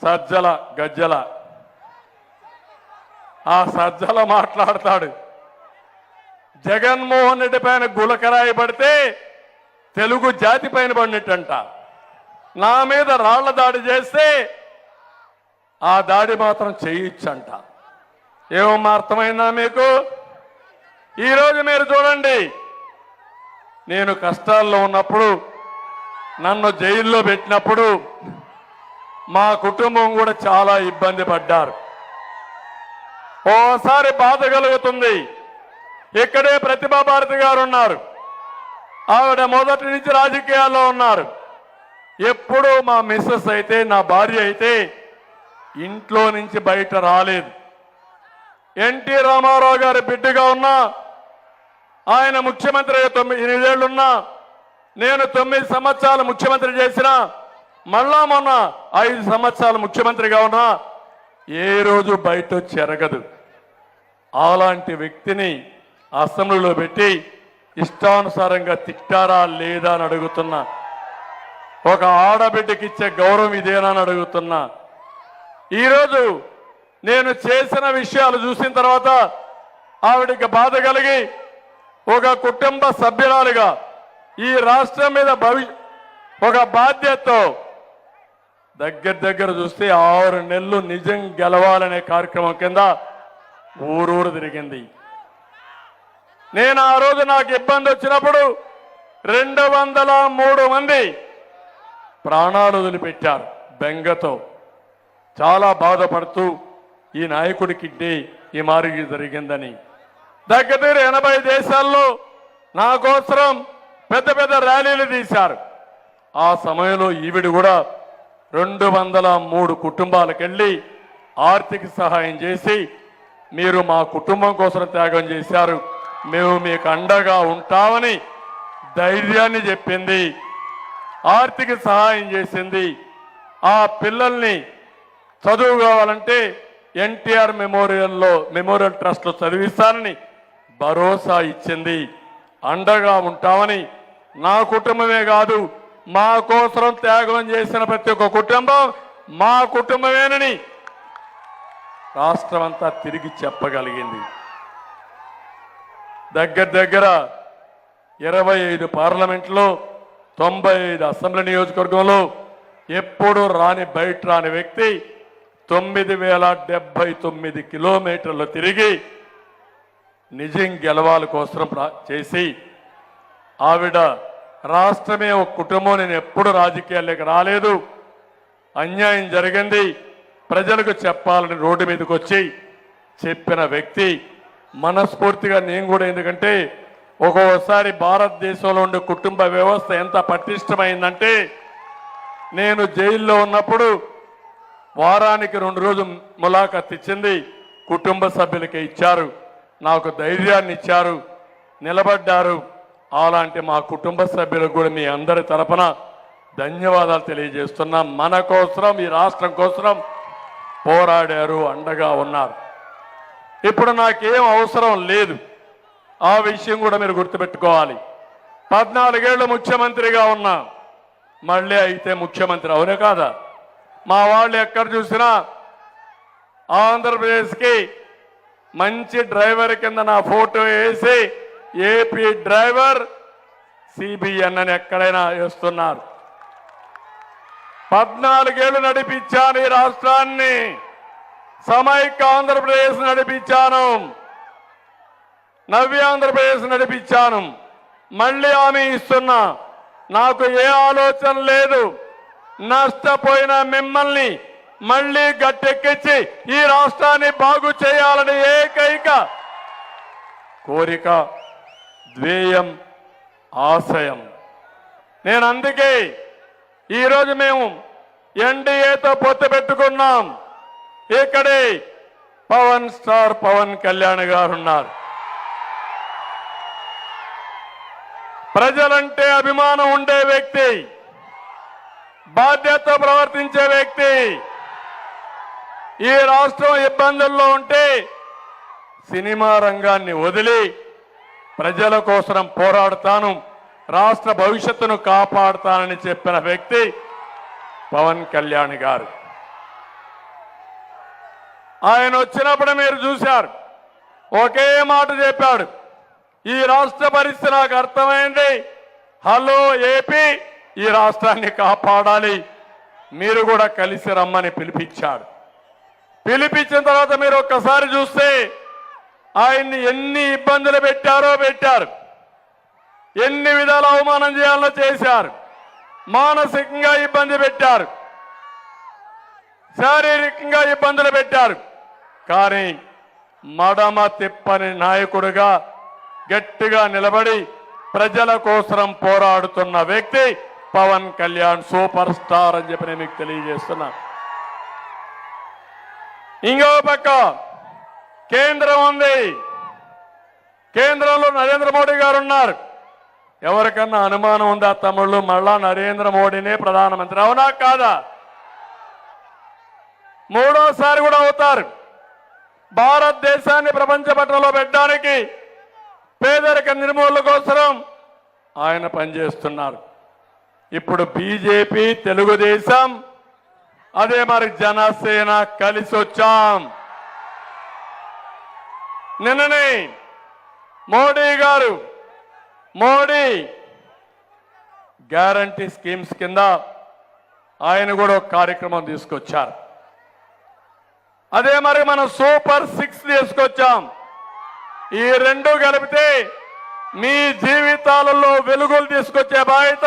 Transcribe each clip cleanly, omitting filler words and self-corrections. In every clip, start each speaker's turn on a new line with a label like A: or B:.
A: సజ్జల గజ్జల ఆ సజ్జల మాట్లాడతాడు. జగన్మోహన్ రెడ్డి పైన గులకరాయి పడితే తెలుగు జాతి పైన పడినట్టంట. నా మీద రాళ్ల దాడి చేస్తే ఆ దాడి మాత్రం చేయొచ్చంట. ఏమమ్మా అర్థమైందా మీకు? ఈరోజు మీరు చూడండి, నేను కష్టాల్లో ఉన్నప్పుడు నన్ను జైల్లో పెట్టినప్పుడు మా కుటుంబం కూడా చాలా ఇబ్బంది పడ్డారు. ఓసారి బాధ కలుగుతుంది. ఇక్కడే ప్రతిభా భారతి గారు ఉన్నారు. ఆవిడ మొదటి నుంచి రాజకీయాల్లో ఉన్నారు. ఎప్పుడూ మా మిస్సెస్ అయితే, నా భార్య అయితే ఇంట్లో నుంచి బయట రాలేదు. ఎన్టీ రామారావు గారి బిడ్డగా ఉన్నా, ఆయన ముఖ్యమంత్రిగా 8 ఏళ్లున్నా, నేను 9 సంవత్సరాలు ముఖ్యమంత్రి చేసిన, మళ్ళా మొన్న 5 సంవత్సరాలు ముఖ్యమంత్రిగా ఉన్నా, ఏ రోజు బయట చెరగదు. అలాంటి వ్యక్తిని అసెంబ్లీలో పెట్టి ఇష్టానుసారంగా తిట్టారా లేదా అని అడుగుతున్నా. ఒక ఆడబిడ్డకి ఇచ్చే గౌరవం ఇదేనా అని అడుగుతున్నా. ఈరోజు నేను చేసిన విషయాలు చూసిన తర్వాత ఆవిడకి బాధ కలిగి ఒక కుటుంబ సభ్యురాలుగా ఈ రాష్ట్రం మీద ఒక బాధ్యతతో దగ్గర చూస్తే 6 నెలలు నిజం గెలవాలనే కార్యక్రమం కింద ఊరూరు తిరిగింది. నేను ఆ రోజు నాకు ఇబ్బంది వచ్చినప్పుడు 203 మంది ప్రాణాలు వదిలిపెట్టారు బెంగతో. చాలా బాధపడుతూ ఈ నాయకుడికి ఈ మారిగి జరిగిందని దగ్గర 80 దేశాల్లో నా కోసం పెద్ద ర్యాలీలు తీశారు. ఆ సమయంలో ఈవిడ కూడా 203 కుటుంబాలకు వెళ్ళి ఆర్థిక సహాయం చేసి, మీరు మా కుటుంబం కోసం త్యాగం చేశారు, మేము మీకు అండగా ఉంటామని ధైర్యాన్ని చెప్పింది. ఆర్థిక సహాయం చేసింది. ఆ పిల్లల్ని చదువు కావాలంటే ఎన్టీఆర్ మెమోరియల్ ట్రస్ట్లో చదివిస్తానని భరోసా ఇచ్చింది. అండగా ఉంటామని నా కుటుంబమే కాదు, మా కోసం త్యాగం చేసిన ప్రతి ఒక్క కుటుంబం మా కుటుంబమేనని రాష్ట్రం అంతా తిరిగి చెప్పగలిగింది. దగ్గర 25 పార్లమెంట్లో 95 అసెంబ్లీ నియోజకవర్గంలో ఎప్పుడు బయట రాని వ్యక్తి 9079 కిలోమీటర్లు తిరిగి నిజం గెలవాల కోసం చేసి, ఆవిడ రాష్ట్రమే ఒక కుటుంబం, నేను ఎప్పుడు రాజకీయాల్లోకి రాలేదు, అన్యాయం జరిగింది, ప్రజలకు చెప్పాలని రోడ్డు మీదకి వచ్చి చెప్పిన వ్యక్తి. మనస్ఫూర్తిగా నేను కూడా, ఎందుకంటే ఒక్కోసారి భారతదేశంలో ఉండే కుటుంబ వ్యవస్థ ఎంత పటిష్టమైందంటే, నేను జైల్లో ఉన్నప్పుడు వారానికి 2 రోజులు ములాఖత్ ఇచ్చింది, కుటుంబ సభ్యులకే ఇచ్చారు, నాకు ధైర్యాన్ని ఇచ్చారు, నిలబడ్డారు. అలాంటి మా కుటుంబ సభ్యులకు కూడా మీ అందరి తరపున ధన్యవాదాలు తెలియజేస్తున్నాం. మన కోసం, ఈ రాష్ట్రం కోసం పోరాడారు, అండగా ఉన్నారు. ఇప్పుడు నాకేం అవసరం లేదు, ఆ విషయం కూడా మీరు గుర్తుపెట్టుకోవాలి. 14 ఏళ్ళు ముఖ్యమంత్రిగా ఉన్నా, మళ్ళీ అయితే ముఖ్యమంత్రి అవునే కాదా? మా వాళ్ళు ఎక్కడ చూసినా ఆంధ్రప్రదేశ్కి మంచి డ్రైవర్ కింద నా ఫోటో వేసి ఏపీ డ్రైవర్ సిబిఎన్ అని ఎక్కడైనా వేస్తున్నారు. 14 ఏళ్ళు నడిపించాను ఈ రాష్ట్రాన్ని, సమైక్య ఆంధ్రప్రదేశ్ నడిపించాను, నవ్య ఆంధ్రప్రదేశ్ నడిపించాను. మళ్ళీ హామీ ఇస్తున్నా, నాకు ఏ ఆలోచన లేదు, నష్టపోయిన మిమ్మల్ని మళ్ళీ గట్టెక్కించి ఈ రాష్ట్రాన్ని బాగు చేయాలని ఏకైక కోరిక, ధ్యేయం, ఆశయం. నేను అందుకే ఈరోజు మేము ఎన్డీఏతో పొత్తు పెట్టుకున్నాం. ఇక్కడే పవన్ స్టార్ పవన్ కళ్యాణ్ గారు ఉన్నారు. ప్రజలంటే అభిమానం ఉండే వ్యక్తి, బాధ్యతతో ప్రవర్తించే వ్యక్తి. ఈ రాష్ట్రం ఇబ్బందుల్లో ఉంటే సినిమా రంగాన్ని వదిలి ప్రజల కోసం పోరాడతాను, రాష్ట్ర భవిష్యత్తును కాపాడుతానని చెప్పిన వ్యక్తి పవన్ కళ్యాణ్ గారు. ఆయన వచ్చినప్పుడు మీరు చూశారు, ఒకే మాట చెప్పాడు, ఈ రాష్ట్ర పరిస్థితి నాకు అర్థమైంది, హలో ఏపీ, ఈ రాష్ట్రాన్ని కాపాడాలి, మీరు కూడా కలిసి రమ్మని పిలిపించాడు. పిలిపించిన తర్వాత మీరు ఒక్కసారి చూస్తే ఆయన్ని ఎన్ని ఇబ్బందులు పెట్టారు, ఎన్ని విధాల అవమానం చేయాలో చేశారు, మానసికంగా ఇబ్బంది పెట్టారు, శారీరకంగా ఇబ్బందులు పెట్టారు. కానీ మడమ తిప్పని నాయకుడిగా గట్టిగా నిలబడి ప్రజల కోసం పోరాడుతున్న వ్యక్తి పవన్ కళ్యాణ్, సూపర్ స్టార్ అని చెప్పి నేను మీకు తెలియజేస్తున్నా. ఇంకో పక్క కేంద్రం ఉంది, కేంద్రంలో నరేంద్ర మోడీ గారు ఉన్నారు. ఎవరికన్నా అనుమానం ఉందా తమ్ముళ్ళు, మళ్ళా నరేంద్ర మోడీనే ప్రధానమంత్రి అవునా కాదా? మూడోసారి కూడా అవుతారు. భారతదేశాన్ని ప్రపంచ పట్టణంలో పెట్టడానికి, పేదరిక నిర్మూలన కోసం ఆయన పనిచేస్తున్నారు. ఇప్పుడు బీజేపీ, తెలుగుదేశం, అదే మరి జనసేన కలిసి వచ్చాం. నిన్ననే మోడీ గ్యారంటీ స్కీమ్స్ కింద ఆయన కూడా ఒక కార్యక్రమం తీసుకొచ్చారు. అదే మరి మనం సూపర్ 6 తీసుకొచ్చాం. ఈ రెండు కలిపితే మీ జీవితాలలో వెలుగులు తీసుకొచ్చే బాధ్యత,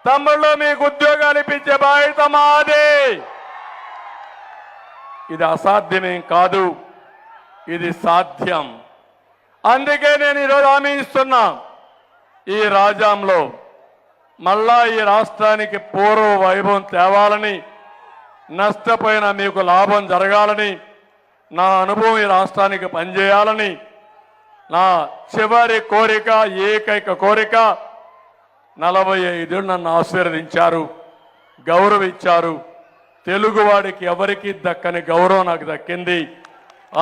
A: తమ్ముళ్ళు మీకు ఉద్యోగాలు ఇప్పించే బాధ్యత మాదే. ఇది అసాధ్యమేం కాదు, ఇది సాధ్యం. అందుకే నేను ఈరోజు హామీ ఇస్తున్నా, ఈ రాజ్యంలో మళ్ళా ఈ రాష్ట్రానికి పూర్వ వైభవం తేవాలని, నష్టపోయిన మీకు లాభం జరగాలని, నా అనుభవం ఈ రాష్ట్రానికి పనిచేయాలని నా చివరి కోరిక, ఏకైక కోరిక. 45 నన్ను ఆశీర్వదించారు, గౌరవించారు. తెలుగువాడికి ఎవరికి దక్కని గౌరవం నాకు దక్కింది.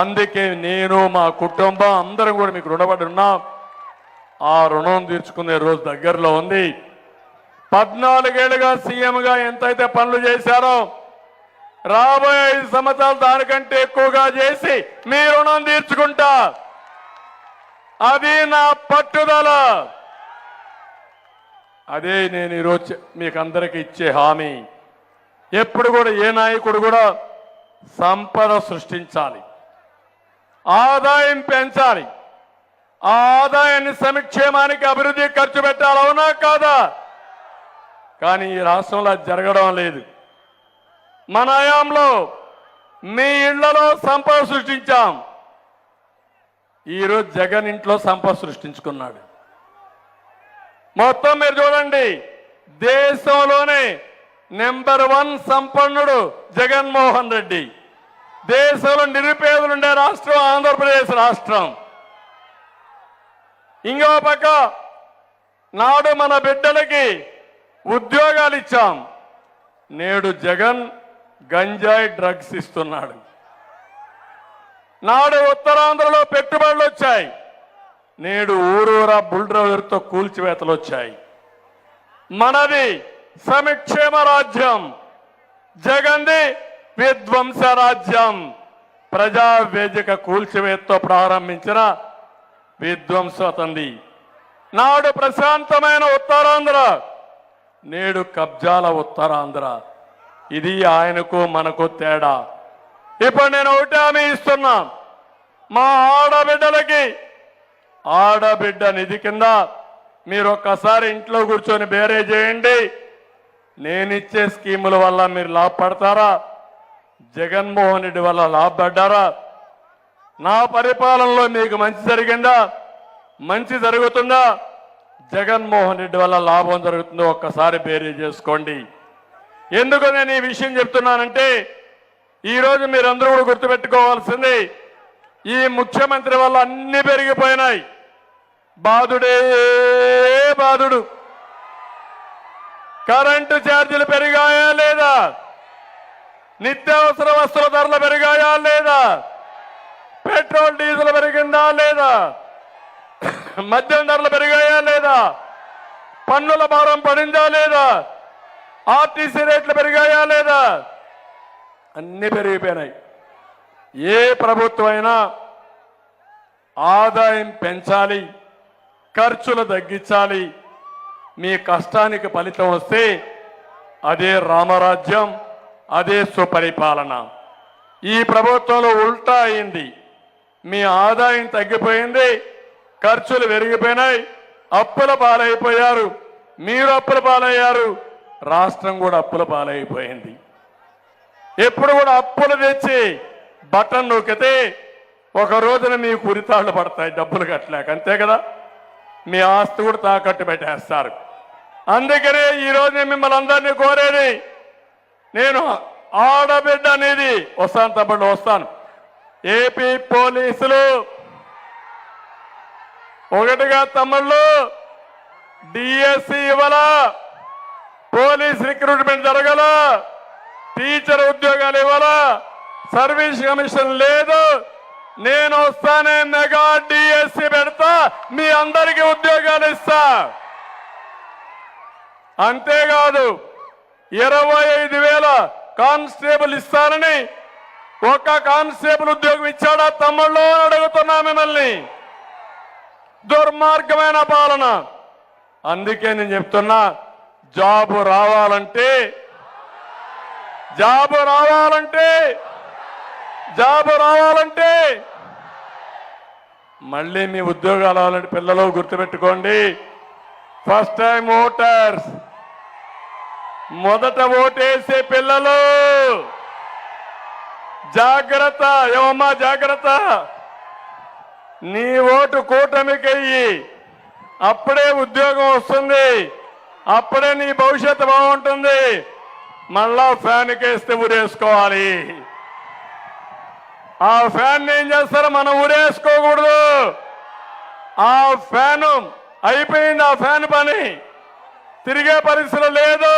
A: అందుకే నేను, మా కుటుంబం అందరం కూడా మీకు రుణపడి ఉన్నాం. ఆ రుణం తీర్చుకునే రోజు దగ్గరలో ఉంది. 14 ఏళ్లుగా సీఎంగా ఎంతైతే పనులు చేశారో, రాబోయే 5 సంవత్సరాలు దానికంటే ఎక్కువగా చేసి మీ రుణం తీర్చుకుంటా. అది నా పట్టుదల. అదే నేను ఈరోజు మీకు అందరికీ ఇచ్చే హామీ. ఎప్పుడు కూడా ఏ నాయకుడు కూడా సంపద సృష్టించాలి, ఆదాయం పెంచాలి, ఆ ఆదాయాన్ని సంక్షేమానికి, అభివృద్ధి ఖర్చు పెట్టాలి, అవునా కాదా? కానీ ఈ రాష్ట్రంలో అది జరగడం లేదు. మన హయాంలో మీ ఇళ్లలో సంపద సృష్టించాం. ఈరోజు జగన్ ఇంట్లో సంపద సృష్టించుకున్నాడు. మొత్తం మీరు చూడండి, దేశంలోనే నెంబర్ 1 సంపన్నుడు జగన్మోహన్ రెడ్డి. దేశంలో నిరుపేదలుండే రాష్ట్రం ఆంధ్రప్రదేశ్ రాష్ట్రం. ఇంకో పక్క నాడు మన బిడ్డలకి ఉద్యోగాలు ఇచ్చాం. నేడు జగన్ గంజాయి డ్రగ్స్ ఇస్తున్నాడు. నాడు ఉత్తరాంధ్రలో పెట్టుబడులు వచ్చాయి, నేడు ఊరూరా బుల్డోజర్తో కూల్చివేతలు వచ్చాయి. మనది సంక్షేమ రాజ్యం, జగన్ది విధ్వంస రాజ్యం. ప్రజా వేదిక కూల్చివేతతో ప్రారంభించిన విధ్వంసతంది. నాడు ప్రశాంతమైన ఉత్తరాంధ్ర, నేడు కబ్జాల ఉత్తరాంధ్ర. ఇది ఆయనకు మనకు తేడా. ఇప్పుడు నేను ఒకటి హామీ ఇస్తున్నా, మా ఆడబిడ్డలకి ఆడబిడ్డ నిధి కింద మీరు ఒక్కసారి ఇంట్లో కూర్చొని బేరే చేయండి. నేనిచ్చే స్కీముల వల్ల మీరు లాభపడతారా, జగన్మోహన్ రెడ్డి వల్ల లాభపడ్డారా, నా పరిపాలనలో మీకు మంచి జరిగిందా, మంచి జరుగుతుందా, జగన్మోహన్ రెడ్డి వల్ల లాభం జరుగుతుందో ఒక్కసారి బేరీ చేసుకోండి. ఎందుకు నేను ఈ విషయం చెప్తున్నానంటే, ఈరోజు మీరందరూ కూడా గుర్తుపెట్టుకోవాల్సింది, ఈ ముఖ్యమంత్రి వల్ల అన్ని పెరిగిపోయినాయి. బాధుడే బాధుడు. కరెంటు ఛార్జీలు పెరిగాయా లేదా? నిత్యావసర వస్తువుల ధరలు పెరిగాయా లేదా? పెట్రోల్ డీజిల్ పెరిగిందా లేదా? మద్యం ధరలు పెరిగాయా లేదా? పన్నుల భారం పడిందా లేదా? ఆర్టీసీ రేట్లు పెరిగాయా లేదా? అన్ని పెరిగిపోయినాయి. ఏ ప్రభుత్వం అయినా ఆదాయం పెంచాలి, ఖర్చులు తగ్గించాలి, మీ కష్టానికి ఫలితం వస్తే అదే రామరాజ్యం, అదే సుపరిపాలన. ఈ ప్రభుత్వంలో ఉల్టా అయింది. మీ ఆదాయం తగ్గిపోయింది, ఖర్చులు పెరిగిపోయినాయి, అప్పుల పాలైపోయారు, మీరు అప్పుల పాలయ్యారు, రాష్ట్రం కూడా అప్పుల పాలైపోయింది. ఎప్పుడు కూడా అప్పులు తెచ్చి బటన్ నొక్కితే ఒక రోజున మీ కురితాళ్ళు పడతాయి, డబ్బులు కట్టలేక, అంతే కదా. మీ ఆస్తి కూడా తాకట్టు పెట్టేస్తారు. అందుకనే ఈరోజు నేను మిమ్మల్ని అందరినీ కోరేది, నేను ఆడబిడ్డ అనేది వస్తాను, తప్పకుండా వస్తాను. ఏపీ పోలీసులు ఒకటిగా తమ్ముళ్ళు డిఎస్సి ఇవ్వాల, పోలీస్ రిక్రూట్మెంట్ జరగాల, టీచర్ ఉద్యోగాలు ఇవ్వాల, సర్వీస్ కమిషన్ లేదు. నేను వస్తానే మెగా డిఎస్సి పెడతా, మీ అందరికీ ఉద్యోగాలు ఇస్తా. అంతేకాదు 25,000 కానిస్టేబుల్ ఇస్తానని ఒక్క కానిస్టేబుల్ ఉద్యోగం ఇచ్చాడా తమ్ముళ్ళు అని అడుగుతున్నా మిమ్మల్ని. దుర్మార్గమైన పాలన. అందుకే నేను చెప్తున్నా, జాబు రావాలంటే మళ్ళీ మీ ఉద్యోగాలు రావాలంటే పిల్లలు గుర్తుపెట్టుకోండి, ఫస్ట్ టైం ఓటర్స్, మొదట ఓటేసే పిల్లలు జాగ్రత్త. ఏమమ్మా జాగ్రత్త, నీ ఓటు కూటమికయ్యి, అప్పుడే ఉద్యోగం వస్తుంది, అప్పుడే నీ భవిష్యత్తు బాగుంటుంది. మళ్ళా ఫ్యాన్ కేస్తే ఊరేసుకోవాలి. ఆ ఫ్యాన్ ఏం చేస్తారో మనం ఊరేసుకోకూడదు. ఆ ఫ్యాన్ అయిపోయింది, ఆ ఫ్యాన్ పని తిరిగే పరిస్థితి లేదు.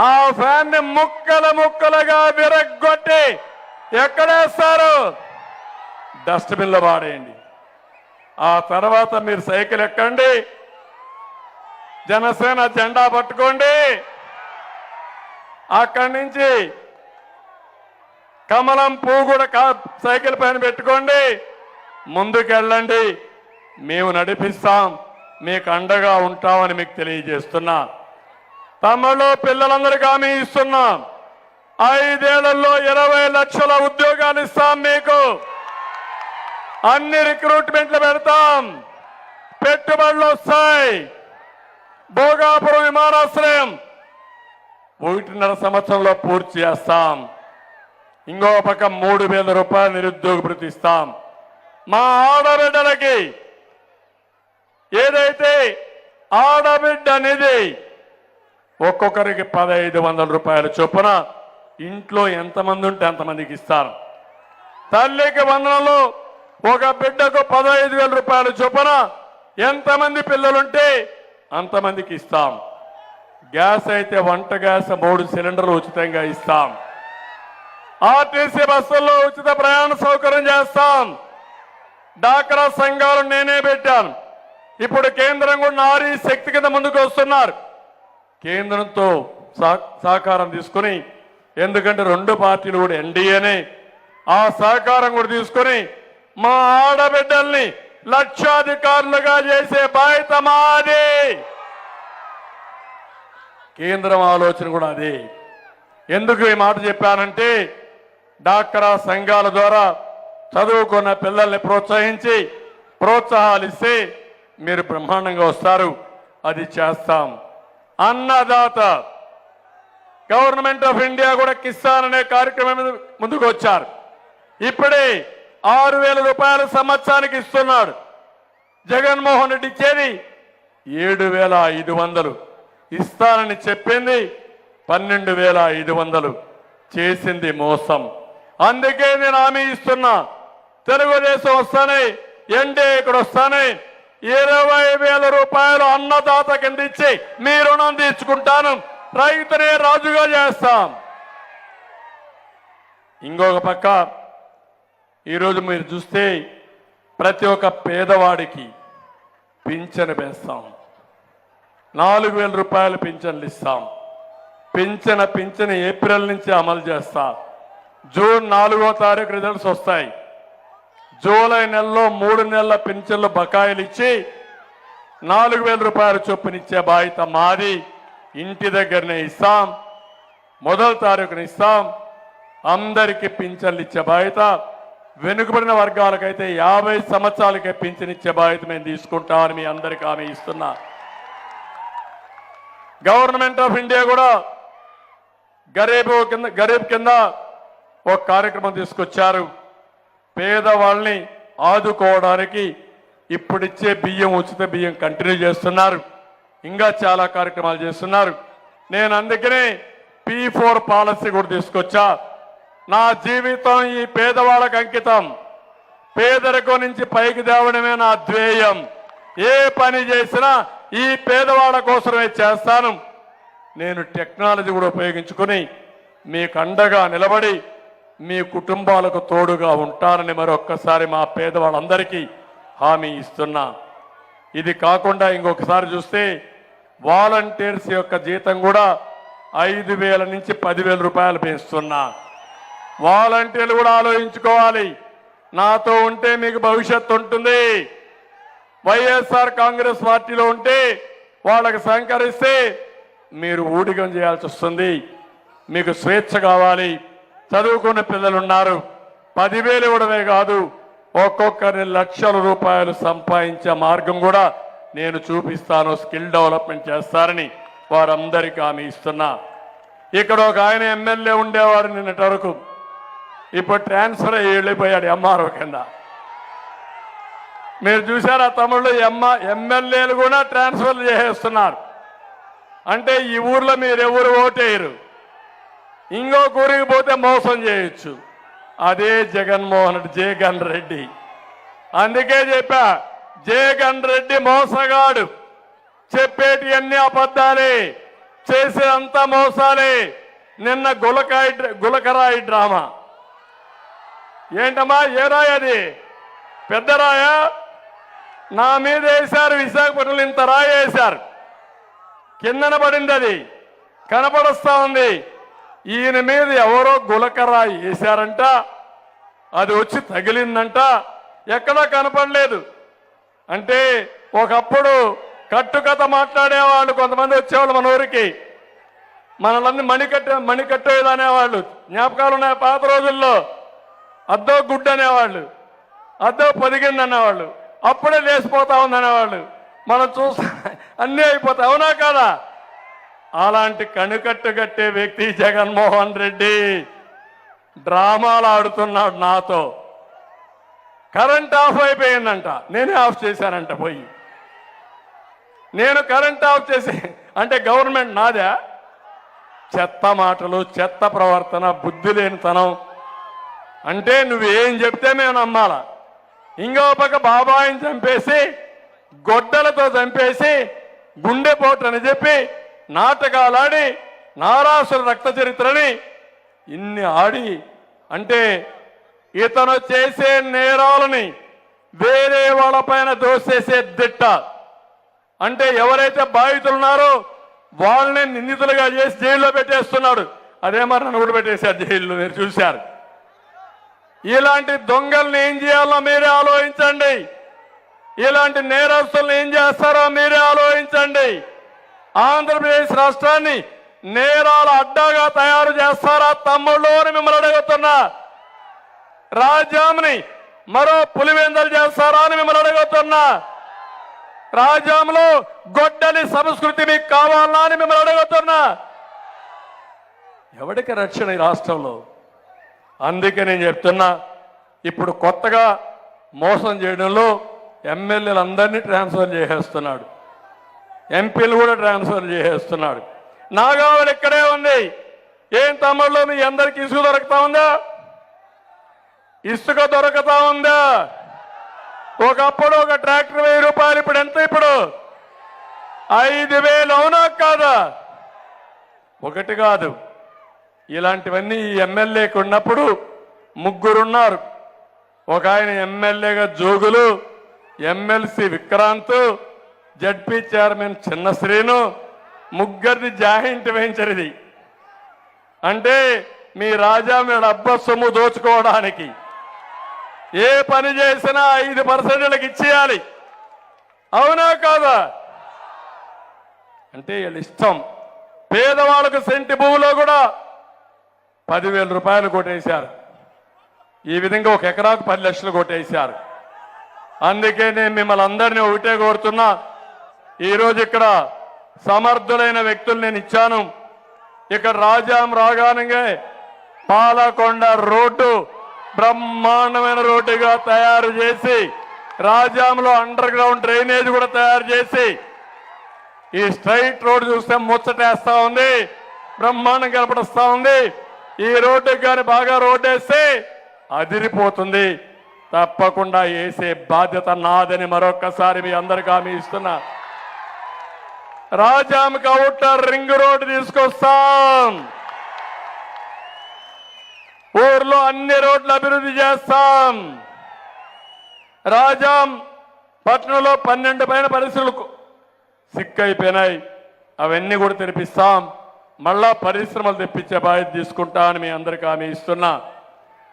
A: ఆ ఫ్యాన్ ని ముక్కలుగా విరగ్గొట్టి ఎక్కడేస్తారు? డస్ట్బిన్ లో వాడేయండి. ఆ తర్వాత మీరు సైకిల్ ఎక్కండి, జనసేన జెండా పట్టుకోండి, అక్కడి నుంచి కమలం పువ్వు కూడా సైకిల్ పైన పెట్టుకోండి, ముందుకెళ్ళండి. మేము నడిపిస్తాం, మీకు అండగా ఉంటామని మీకు తెలియజేస్తున్నా. తమలో పిల్లలందరికీ హామీ ఇస్తున్నాం, 5 ఏళ్లలో 20 లక్షల ఉద్యోగాలు ఇస్తాం. మీకు అన్ని రిక్రూట్మెంట్లు పెడతాం, పెట్టుబడులు వస్తాయి. భోగాపురం విమానాశ్రయం 1.5 సంవత్సరంలో పూర్తి చేస్తాం. ఇంకో పక్క 3,000 రూపాయలు నిరుద్యోగ భృతి ఇస్తాం. మా ఆడబిడ్డలకి ఏదైతే ఆడబిడ్డ అనేది ఒక్కొక్కరికి 1,500 రూపాయల చొప్పున ఇంట్లో ఎంతమంది ఉంటే అంతమందికి ఇస్తారు. తల్లికి వందనలు ఒక బిడ్డకు 15,000 రూపాయల చొప్పున ఎంతమంది పిల్లలుంటే అంతమందికి ఇస్తాం. గ్యాస్ అయితే వంట గ్యాస్ 3 సిలిండర్లు ఉచితంగా ఇస్తాం. ఆర్టీసీ బస్సుల్లో ఉచిత ప్రయాణ సౌకర్యం చేస్తాం. డాక్రా సంఘాలు నేనే పెట్టాను. ఇప్పుడు కేంద్రం కూడా నారీ శక్తి కింద ముందుకు వస్తున్నారు. కేంద్రంతో సహకారం తీసుకుని, ఎందుకంటే 2 పార్టీలు కూడా ఎన్డీఏనే, ఆ సహకారం కూడా తీసుకుని మా ఆడబిడ్డల్ని లక్షాధికారులుగా చేసే బాధ్యత మాది. కేంద్రం ఆలోచన కూడా అదే. ఎందుకు ఈ మాట చెప్పానంటే, డాక్రా సంఘాల ద్వారా చదువుకున్న పిల్లల్ని ప్రోత్సహించి ప్రోత్సాహాలు ఇస్తే మీరు బ్రహ్మాండంగా వస్తారు. అది చేస్తాం. అన్నదాత గవర్నమెంట్ ఆఫ్ ఇండియా కూడా కిసాన్ అనే కార్యక్రమం ముందుకు వచ్చారు. ఇప్పుడే 6,000 రూపాయల సంవత్సరానికి ఇస్తున్నాడు. జగన్మోహన్ రెడ్డి ఇచ్చేది 7,500 ఇస్తానని చెప్పింది 12,500 చేసింది మోసం. అందుకే నేను హామీ ఇస్తున్నా, తెలుగుదేశం వస్తానే, ఎన్డీఏ ఇక్కడ వస్తానే 20,000 రూపాయలు అన్నదాత కింద ఇచ్చి మీ రుణం తీర్చుకుంటాను. రైతునే రాజుగా చేస్తాం. ఇంకొక పక్క ఈరోజు మీరు చూస్తే ప్రతి ఒక్క పేదవాడికి పింఛను వేస్తాం. 4,000 రూపాయలు పింఛన్లు ఇస్తాం. పింఛను ఏప్రిల్ నుంచి అమలు చేస్తా. జూన్ 4వ తారీఖు రిజల్ట్స్ వస్తాయి. జూలై నెలలో 3 నెలల పింఛన్లు బకాయిలు ఇచ్చి 4,000 రూపాయల చొప్పునిచ్చే బాధ్యత మాది. ఇంటి దగ్గరనే ఇస్తాం, మొదటి తారీఖున ఇస్తాం. అందరికీ పింఛన్లు ఇచ్చే బాధ్యత, వెనుకబడిన వర్గాలకైతే 50 సంవత్సరాలకే పింఛన్ ఇచ్చే బాధ్యత మేము తీసుకుంటామని మీ అందరికీ హామీ ఇస్తున్నా. గవర్నమెంట్ ఆఫ్ ఇండియా కూడా గరీబ్ కింద ఒక కార్యక్రమం తీసుకొచ్చారు. పేదవాళ్ళని ఆదుకోవడానికి ఇప్పుడిచ్చే బియ్యం, ఉచిత బియ్యం కంటిన్యూ చేస్తున్నారు. ఇంకా చాలా కార్యక్రమాలు చేస్తున్నారు. నేను అందుకనే P4 పాలసీ కూడా తీసుకొచ్చా. నా జీవితం ఈ పేదవాళ్ళకు అంకితం. పేదరికం నుంచి పైకి తేవడమే నా ధ్యేయం. ఏ పని చేసినా ఈ పేదవాళ్ళ కోసమే చేస్తాను. నేను టెక్నాలజీ కూడా ఉపయోగించుకుని మీకు అండగా నిలబడి మీ కుటుంబాలకు తోడుగా ఉంటానని మరొక్కసారి మా పేదవాళ్ళందరికీ హామీ ఇస్తున్నా. ఇది కాకుండా ఇంకొకసారి చూస్తే వాలంటీర్స్ యొక్క జీతం కూడా 5,000 నుంచి 10,000 రూపాయలు పెంచుతున్నా. వాలంటీర్లు కూడా ఆలోచించుకోవాలి. నాతో ఉంటే మీకు భవిష్యత్తు ఉంటుంది. వైఎస్ఆర్ కాంగ్రెస్ పార్టీలో ఉంటే వాళ్ళకి సహకరిస్తే మీరు ఊడిగం చేయాల్సి వస్తుంది. మీకు స్వేచ్ఛ కావాలి. చదువుకున్న పిల్లలు ఉన్నారు. 10,000 ఇవ్వడమే కాదు, ఒక్కొక్కరిని లక్షల రూపాయలు సంపాదించే మార్గం కూడా నేను చూపిస్తాను. స్కిల్ డెవలప్మెంట్ చేస్తారని వారందరికీ హామీ ఇస్తున్నా. ఇక్కడ ఒక ఆయన ఎమ్మెల్యే ఉండేవారు నిన్నటి వరకు, ఇప్పుడు ట్రాన్స్ఫర్ అయ్యి వెళ్ళిపోయాడు ఎంఆర్ఓ కింద. మీరు చూసారా తమిళలో ఎమ్మెల్యేలు కూడా ట్రాన్స్ఫర్ చేసేస్తున్నారు. అంటే ఈ ఊర్లో మీరు ఎవరు ఓటేయరు, ఇంకో ఊరికి పోతే మోసం చేయొచ్చు. అదే జగన్ రెడ్డి. అందుకే చెప్పా, జగన్ రెడ్డి మోసగాడు. చెప్పేటి అన్ని అబద్ధాలే, చేసేంతా మోసాలే. నిన్న గులకరాయి డ్రామా ఏంటమ్మా? ఏ రాయి అది? పెద్ద రాయా? నా మీద వేశారు. విశాఖపట్నంలో ఇంత రాయి వేశారు, కిందన పడింది. అది కనపడొస్తా ఉంది. ఈయన మీద ఎవరో గులకరాయి వేశారంట, అది వచ్చి తగిలిందంట. ఎక్కడా కనపడలేదు. అంటే ఒకప్పుడు కట్టుకథ మాట్లాడేవాళ్ళు కొంతమంది వచ్చేవాళ్ళు మన ఊరికి. మనల్ని మణికట్టేది అనేవాళ్ళు. జ్ఞాపకాలు ఉన్నాయి పాత రోజుల్లో. అద్దో గుడ్డు అనేవాళ్ళు, అద్దో పొదిగింది అనేవాళ్ళు, అప్పుడే లేచిపోతా ఉందనేవాళ్ళు. మనం చూస్తా అన్నీ అయిపోతాయి. అవునా కాదా? అలాంటి కనుకట్టు కట్టే వ్యక్తి జగన్మోహన్ రెడ్డి డ్రామాలు ఆడుతున్నాడు నాతో. కరెంట్ ఆఫ్ అయిపోయిందంట, నేనే ఆఫ్ చేశానంట పోయి. నేను కరెంట్ ఆఫ్ చేసి అంటే గవర్నమెంట్ నాదా? చెత్త మాటలు, చెత్త ప్రవర్తన, బుద్ధి లేనితనం. అంటే నువ్వేం చెప్తే మేము నమ్మాలా? ఇంకో పక్క బాబాయిని చంపేసి, గొడ్డలతో చంపేసి, గుండెపోటని చెప్పి నాటకాలాడి నారాసుర రక్త చరిత్రని ఇన్ని ఆడి, అంటే ఇతను చేసే నేరాలని వేరే వాళ్ళపైన దోసేసే దిట్ట. అంటే ఎవరైతే బాధితులున్నారో వాళ్ళని నిందితులుగా చేసి జైల్లో పెట్టేస్తున్నాడు. అదే మరి నన్ను కూడా పెట్టేశారు జైల్లో, మీరు చూశారు. ఇలాంటి దొంగల్ని ఏం చేయాలో మీరే ఆలోచించండి. ఇలాంటి నేరస్తులను ఏం చేస్తారో మీరే ఆలోచించండి. ఆంధ్రప్రదేశ్ రాష్ట్రాన్ని నేరాల అడ్డాగా తయారు చేస్తారా తమ్ముళ్ళు అని మిమ్మల్ని అడుగుతున్నా. రాజ్యాంని మరో పులివెందలు చేస్తారా అని మిమ్మల్ని అడుగుతున్నా. రాజ్యాంలో గొడ్డలి సంస్కృతి మీకు కావాలా అని మిమ్మల్ని అడుగుతున్నా. ఎవరికి రక్షణ ఈ రాష్ట్రంలో? అందుకే నేను చెప్తున్నా, ఇప్పుడు కొత్తగా మోసం చేయడంలో ఎమ్మెల్యేలందరినీ ట్రాన్స్ఫర్ చేసేస్తున్నాడు, ఎంపీలు కూడా ట్రాన్స్ఫర్ చేసేస్తున్నాడు. నాగావళి ఇక్కడే ఉంది. ఏం తమ్ముళ్ళు మీ అందరికీ ఇసుక దొరుకుతా ఉందా? ఇసుక దొరుకుతా ఉందా? ఒకప్పుడు ఒక ట్రాక్టర్ 1000 రూపాయలు, ఇప్పుడు ఎంత? ఇప్పుడు 5,000. అవునా కాదా? ఒకటి కాదు, ఇలాంటివన్నీ ఈ ఎమ్మెల్యేకి ఉన్నప్పుడు ముగ్గురున్నారు. ఒక ఆయన ఎమ్మెల్యేగా Jogulu, MLC Vikrant, ZP chairman చిన్న శ్రీను, ముగ్గురిది జాయింట్ వెంచర్ ఇది. అంటే మీ రాజాంగ డబ్బ సొమ్ము దోచుకోవడానికి. ఏ పని చేసినా 5% ఇచ్చేయాలి. అవునా కాదా? అంటే వీళ్ళ ఇష్టం. పేదవాళ్ళకు సెంటి భూమిలో కూడా 10,000 రూపాయలు కొట్టేశారు. ఈ విధంగా ఒక ఎకరాకు 10 లక్షలు కొట్టేశారు. అందుకే నేను మిమ్మల్ని అందరినీ ఒకటే కోరుతున్నా, ఈరోజు ఇక్కడ సమర్థులైన వ్యక్తులు నేను ఇచ్చాను. ఇక్కడ రాజాం రాగానే పాలకొండ రోడ్డు బ్రహ్మాండమైన రోడ్డుగా తయారు చేసి, రాజాంలో అండర్ గ్రౌండ్ డ్రైనేజ్ కూడా తయారు చేసి, ఈ స్ట్రైట్ రోడ్ చూస్తే ముచ్చటేస్తా ఉంది, బ్రహ్మాండం కనపడిస్తా ఉంది. ఈ రోడ్డుకి కానీ బాగా రోడ్డు వేస్తే అదిరిపోతుంది. తప్పకుండా వేసే బాధ్యత నాదని మరొక్కసారి మీ అందరికీ హామీ ఇస్తున్నా. రాజాంకి అవుటర్ రింగ్ రోడ్డు తీసుకొస్తాం. ఊర్లో అన్ని రోడ్లు అభివృద్ధి చేస్తాం. రాజాం పట్టణంలో 12 పైన పరిశ్రమలు సిక్కైపోయినాయి. అవన్నీ కూడా తెరిపిస్తాం. మళ్ళా పరిశ్రమలు తెప్పించే బాధ్యత తీసుకుంటా అని మీ అందరికీ హామీ ఇస్తున్నా.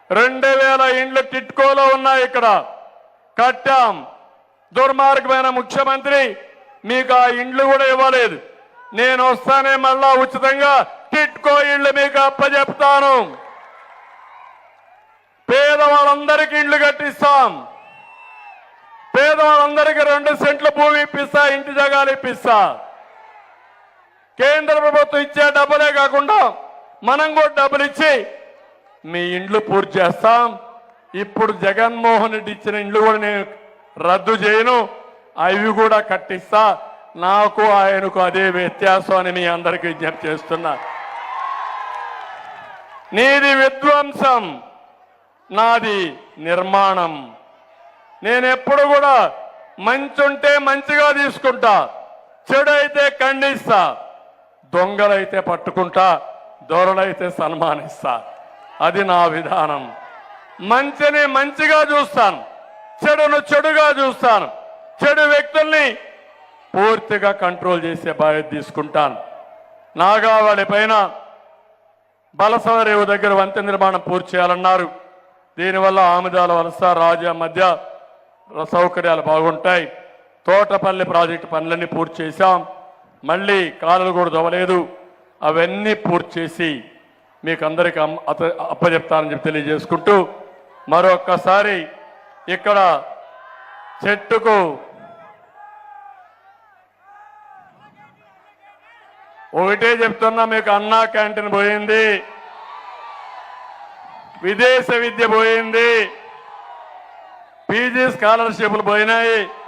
A: 2000 ఇండ్లు టిట్కోలో ఉన్నాయి. ఇక్కడ కట్టాం. దుర్మార్గమైన ముఖ్యమంత్రి మీకు ఆ ఇండ్లు కూడా ఇవ్వలేదు. నేను వస్తానే మళ్ళా ఉచితంగా టిట్కో ఇండ్లు మీకు అప్పచెప్తాను. పేదవాళ్ళందరికీ ఇండ్లు కట్టిస్తాం. పేదవాళ్ళందరికీ 2 సెంట్ల భూమి ఇప్పిస్తా, ఇంటి జాగాలు ఇప్పిస్తా. కేంద్ర ప్రభుత్వం ఇచ్చే డబ్బులే కాకుండా మనం కూడా డబ్బులు ఇచ్చి మీ ఇండ్లు పూర్తి చేస్తాం. ఇప్పుడు జగన్మోహన్ రెడ్డి ఇచ్చిన ఇండ్లు కూడా నేను రద్దు చేయను, అవి కూడా కట్టిస్తా. నాకు ఆయనకు అదే వ్యత్యాసం అని మీ అందరికీ విజ్ఞప్తి చేస్తున్నా. నీది విధ్వంసం, నాది నిర్మాణం. నేను ఎప్పుడు కూడా మంచి ఉంటే మంచిగా తీసుకుంటా, చెడు అయితే ఖండిస్తా, దొంగలైతే పట్టుకుంటా, దొరలైతే సన్మానిస్తా. అది నా విధానం. మంచిని మంచిగా చూస్తాను, చెడును చెడుగా చూస్తాను. చెడు వ్యక్తుల్ని పూర్తిగా కంట్రోల్ చేసే బాధ్యత తీసుకుంటాను. నాగావళి పైన బలసవరేవు దగ్గర వంతెన నిర్మాణం పూర్తి చేయాలన్నారు. దీనివల్ల ఆముదాల వలస రాజా మధ్య సౌకర్యాలు బాగుంటాయి. తోటపల్లి ప్రాజెక్టు పనులన్నీ పూర్తి చేశాం. మళ్ళీ కాలువలు కూడా దొవలేదు. అవన్నీ పూర్తి చేసి మీకు అందరికీ అప్పచెప్తానని చెప్పి తెలియజేసుకుంటూ, మరొక్కసారి ఇక్కడ చెట్టుకు ఒకటే చెప్తున్నా, మీకు అన్నా క్యాంటీన్ పోయింది, విదేశ విద్య పోయింది, పీజీ స్కాలర్షిప్లు పోయినాయి.